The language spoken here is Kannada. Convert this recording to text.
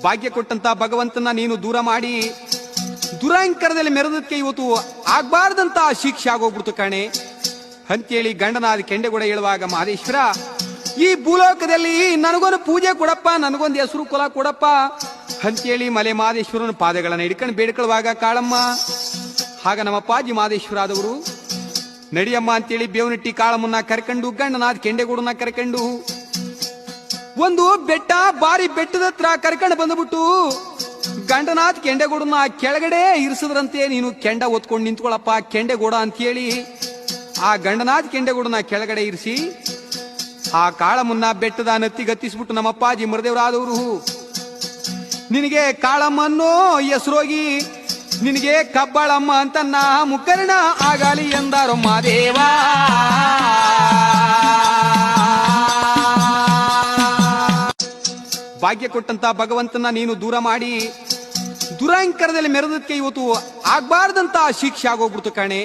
ಭಾಗ್ಯ ಕೊಟ್ಟಂತ ಭಗವಂತನ ನೀನು ದೂರ ಮಾಡಿ ದುರಾಂಕರದಲ್ಲಿ ಮೆರೆದಕ್ಕೆ ಇವತ್ತು ಆಗ್ಬಾರ್ದಂತ ಶಿಕ್ಷೆ ಆಗೋಗ್ಬಿಡ್ತು ಕಣೆ ಅಂತೇಳಿ ಗಂಡನಾದ ಕೆಂಡೆಗೂಡ ಹೇಳುವಾಗ ಮಹದೇಶ್ವರ ಈ ಭೂಲೋಕದಲ್ಲಿ ನನಗೊಂದು ಪೂಜೆ ಕೊಡಪ್ಪ, ನನಗೊಂದು ಹೆಸರು ಕುಲ ಕೊಡಪ್ಪ ಅಂತೇಳಿ ಮಲೆ ಮಹದೇಶ್ವರನ ಪಾದಗಳನ್ನ ಹಿಡ್ಕೊಂಡು ಬೇಡ್ಕೊಳ್ಳುವಾಗ ಕಾಳಮ್ಮ ಆಗ ನಮ್ಮ ಅಪ್ಪಾಜಿ ಮಹದೇಶ್ವರ ಆದವರು ನಡಿಯಮ್ಮ ಅಂತೇಳಿ ಬೇವನಟ್ಟಿ ಕಾಳಮ್ಮನ್ನ ಕರ್ಕೊಂಡು ಗಂಡನಾದ ಕೆಂಡೆಗೂಡನ್ನ ಕರ್ಕೊಂಡು ಒಂದು ಬೆಟ್ಟ ಬಾರಿ ಬೆಟ್ಟದ ಹತ್ರ ಕರ್ಕೊಂಡು ಬಂದ್ಬಿಟ್ಟು ಗಂಡನಾಥ್ ಕೆಂಡೆಗೂಡನ್ನ ಕೆಳಗಡೆ ಇರಿಸಿದ್ರಂತೆ. ನೀನು ಕೆಂಡ ಒತ್ಕೊಂಡು ನಿಂತ್ಕೊಳ್ಳಪ್ಪ ಕೆಂಡೆಗೂಡ ಅಂತೇಳಿ ಆ ಗಂಡನಾಥ್ ಕೆಂಡೆಗೂಡನ್ನ ಕೆಳಗಡೆ ಇರಿಸಿ ಆ ಕಾಳಮ್ಮನ್ನ ಬೆಟ್ಟದ ನತ್ತಿಗತ್ತಿಸ್ಬಿಟ್ಟು ನಮ್ಮ ಅಪ್ಪಾಜಿ ಮರದೇವರಾದವರು ನಿನಗೆ ಕಾಳಮ್ಮನ್ನೋ ಹೆಸರೋಗಿ ನಿನಗೆ ಕಬ್ಬಾಳಮ್ಮ ಅಂತ ಮುಖರ್ಣ ಆಗಲಿ ಎಂದಾರೋ ಮಾದೇವ. ಭಾಗ್ಯ ಕೊಟ್ಟಂತ ಭಗವಂತನ ನೀನು ದೂರ ಮಾಡಿ ದುರಾಂಕರದಲ್ಲಿ ಮೆರೆದಕ್ಕೆ ಇವತ್ತು ಆಗ್ಬಾರ್ದಂತ ಶಿಕ್ಷೆ ಆಗೋಗ್ಬಿಡ್ತು ಕಣೆ.